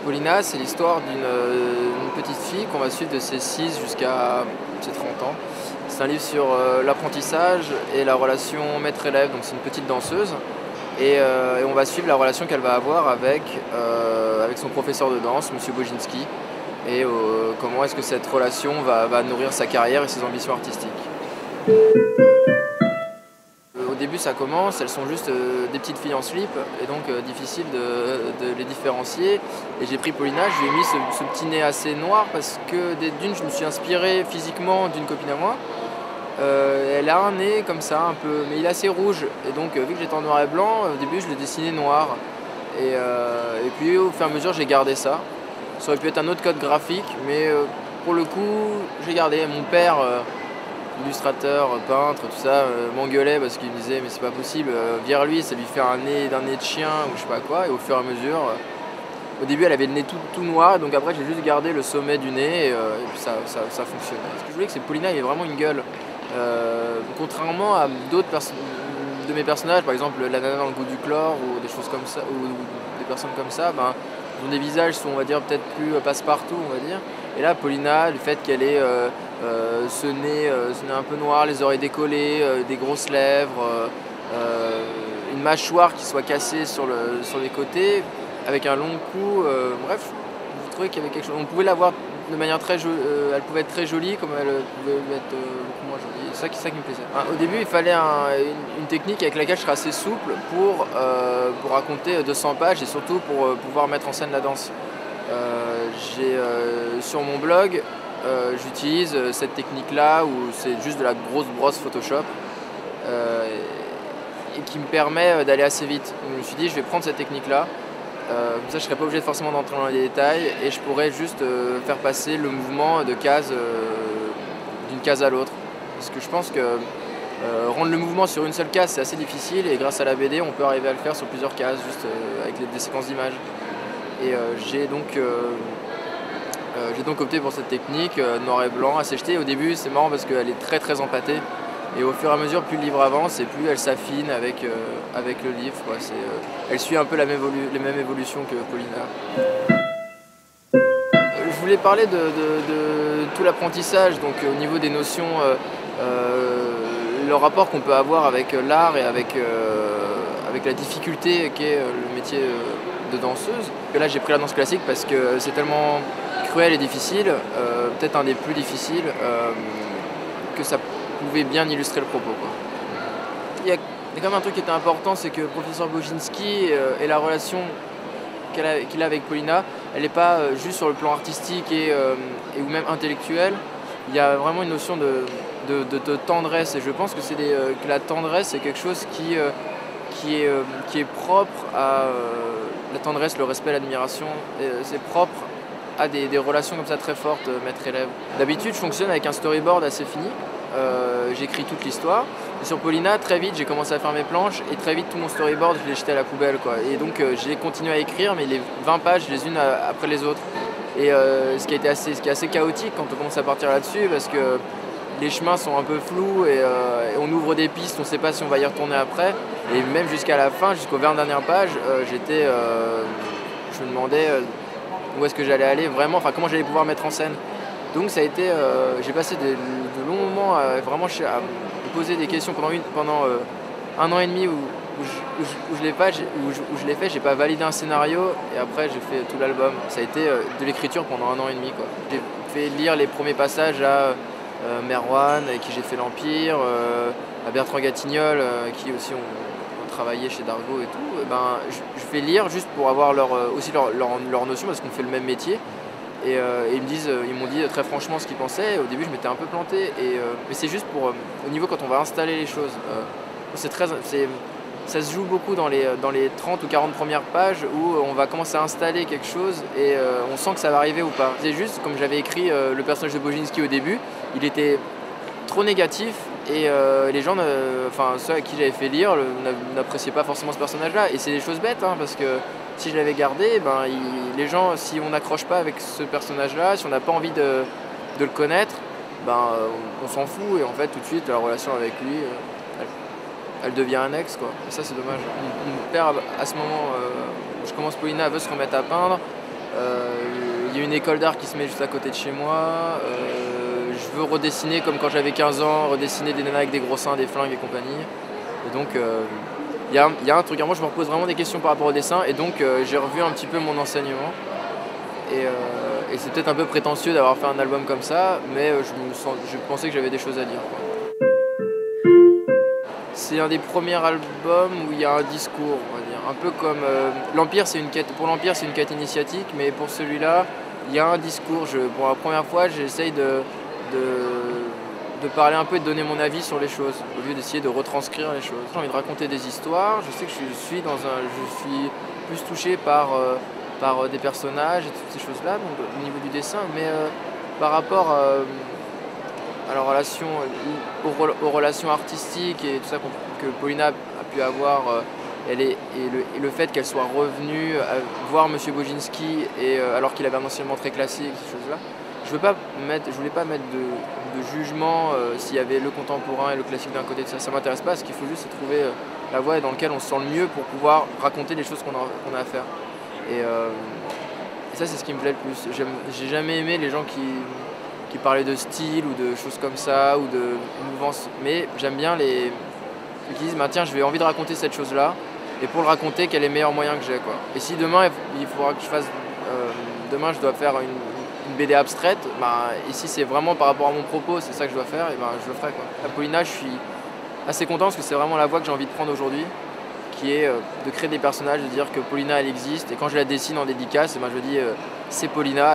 Paulina, c'est l'histoire d'une petite fille qu'on va suivre de ses 6 jusqu'à ses 30 ans. C'est un livre sur l'apprentissage et la relation maître-élève, donc c'est une petite danseuse. Et on va suivre la relation qu'elle va avoir avec son professeur de danse, M. Boginski, et comment est-ce que cette relation va nourrir sa carrière et ses ambitions artistiques. Au début ça commence, elles sont juste des petites filles en slip et donc difficile de les différencier. Et j'ai pris Paulina, je lui ai mis ce petit nez assez noir parce que d'une je me suis inspiré physiquement d'une copine à moi. Elle a un nez comme ça un peu, mais il est assez rouge et donc vu que j'étais en noir et blanc, au début je l'ai dessiné noir et puis au fur et à mesure j'ai gardé ça. Ça aurait pu être un autre code graphique mais pour le coup j'ai gardé. Mon père illustrateur, peintre, tout ça, m'engueulait parce qu'il me disait mais c'est pas possible, vire-lui, ça lui fait un nez d'un nez de chien ou je sais pas quoi. Et au fur et à mesure, au début elle avait le nez tout noir, donc après j'ai juste gardé le sommet du nez et puis ça fonctionnait. Ce que je voulais, c'est que Paulina ait vraiment une gueule. Contrairement à d'autres de mes personnages, par exemple la nana dans le goût du chlore ou des choses comme ça, ou des personnes comme ça, ils ont des visages sont, on va dire, peut-être plus passe-partout, on va dire. Et là, Paulina, le fait qu'elle ait ce nez un peu noir, les oreilles décollées, des grosses lèvres, une mâchoire qui soit cassée sur les côtés, avec un long cou, bref, je trouvais qu'il y avait quelque chose. On pouvait la voir de manière très jolie, elle pouvait être très jolie comme elle pouvait être beaucoup moins jolie. C'est ça qui me plaisait. Au début, il fallait une technique avec laquelle je serais assez souple pour raconter 200 pages et surtout pour pouvoir mettre en scène la danse. Sur mon blog, j'utilise cette technique-là où c'est juste de la grosse brosse Photoshop et qui me permet d'aller assez vite. Donc, je me suis dit, je vais prendre cette technique-là. Comme ça, je ne serais pas obligé forcément d'entrer dans les détails et je pourrais juste faire passer le mouvement de case d'une case à l'autre. Parce que je pense que rendre le mouvement sur une seule case, c'est assez difficile et grâce à la BD, on peut arriver à le faire sur plusieurs cases, juste avec des séquences d'images. Et j'ai donc opté pour cette technique noir et blanc, assez jetée. Au début, c'est marrant parce qu'elle est très très empâtée. Et au fur et à mesure, plus le livre avance et plus elle s'affine avec le livre. Elle suit un peu les mêmes évolutions que Paulina. Je voulais parler de tout l'apprentissage, donc au niveau des notions, le rapport qu'on peut avoir avec l'art et avec la difficulté qu'est le métier de danseuse. Et là, j'ai pris la danse classique parce que c'est tellement cruel et difficile, peut-être un des plus difficiles, que ça pouvait bien illustrer le propos, quoi. Il y a quand même un truc qui était important, c'est que le professeur Boginski et la relation qu'il a avec Paulina, elle n'est pas juste sur le plan artistique ou même intellectuel. Il y a vraiment une notion de tendresse et je pense que la tendresse c'est quelque chose qui est propre à la tendresse, le respect, l'admiration. C'est propre à des relations comme ça très fortes, maître-élève. D'habitude, je fonctionne avec un storyboard assez fini. J'écris toute l'histoire. Et sur Paulina, très vite, j'ai commencé à faire mes planches et très vite, tout mon storyboard, je l'ai jeté à la poubelle, quoi. Et donc, j'ai continué à écrire, mais les 20 pages, les unes après les autres. Et ce qui est assez chaotique quand on commence à partir là-dessus, parce que les chemins sont un peu flous et on ouvre des pistes, on ne sait pas si on va y retourner après. Et même jusqu'à la fin, jusqu'aux 20 dernières pages, je me demandais où est-ce que j'allais aller vraiment, enfin comment j'allais pouvoir mettre en scène. Donc ça a été, j'ai passé de longs moments à vraiment à me poser des questions pendant 1 an et demi où je l'ai fait, j'ai pas validé un scénario et après j'ai fait tout l'album. Ça a été de l'écriture pendant 1 an et demi, quoi. J'ai fait lire les premiers passages à Merwan, avec qui j'ai fait l'Empire, à Bertrand Gatignol, qui aussi ont travaillé chez Dargaud et tout. Je fais lire juste pour avoir leur notion parce qu'on fait le même métier. Et ils m'ont dit très franchement ce qu'ils pensaient. Au début, je m'étais un peu planté. Mais c'est juste au niveau quand on va installer les choses. Ça se joue beaucoup dans les 30 ou 40 premières pages où on va commencer à installer quelque chose et on sent que ça va arriver ou pas. C'est juste, comme j'avais écrit le personnage de Boginski au début, il était trop négatif et les gens, ceux à qui j'avais fait lire, n'appréciaient pas forcément ce personnage-là. Et c'est des choses bêtes, hein, parce que si je l'avais gardé, les gens, si on n'accroche pas avec ce personnage-là, si on n'a pas envie de le connaître, on s'en fout et en fait tout de suite la relation avec lui, elle devient annexe, quoi. Et ça c'est dommage. Mon père à ce moment, je commence Paulina, elle veut se remettre à peindre. Il y a une école d'art qui se met juste à côté de chez moi. Je veux redessiner comme quand j'avais 15 ans, redessiner des nanas avec des gros seins, des flingues et compagnie. Et donc il y a un truc. Alors moi je me repose vraiment des questions par rapport au dessin et donc j'ai revu un petit peu mon enseignement. Et c'est peut-être un peu prétentieux d'avoir fait un album comme ça, mais je pensais que j'avais des choses à dire, quoi. C'est un des premiers albums où il y a un discours, on va dire. Un peu comme l'Empire, c'est une quête. Pour l'Empire, c'est une quête initiatique, mais pour celui-là, il y a un discours. Pour la première fois, j'essaye de parler un peu et de donner mon avis sur les choses, au lieu d'essayer de retranscrire les choses. J'ai envie de raconter des histoires. Je sais que je suis plus touché par des personnages et toutes ces choses-là, donc au niveau du dessin, mais par rapport à la relation, aux relations artistiques et tout ça que Paulina a pu avoir, et le fait qu'elle soit revenue voir Monsieur Boginski alors qu'il avait un enseignement très classique, ces choses-là. Je voulais pas mettre de jugement s'il y avait le contemporain et le classique d'un côté de ça. Ça m'intéresse pas. Ce qu'il faut juste, c'est trouver la voie dans laquelle on se sent le mieux pour pouvoir raconter les choses qu'on a à faire. Et ça, c'est ce qui me plaît le plus. J'ai jamais aimé les gens qui parlaient de style ou de choses comme ça, ou de mouvance. Mais j'aime bien ceux qui disent, bah, tiens, j'ai envie de raconter cette chose-là, et pour le raconter, quel est le meilleur moyen que j'ai, quoi. Et si demain, il faudra que je fasse... demain, je dois faire une BD abstraite, bah, et si c'est vraiment par rapport à mon propos, c'est ça que je dois faire, et ben je le ferai, quoi. À Paulina, je suis assez content parce que c'est vraiment la voie que j'ai envie de prendre aujourd'hui, qui est de créer des personnages, de dire que Paulina elle existe, et quand je la dessine en dédicace, et ben je dis c'est Paulina.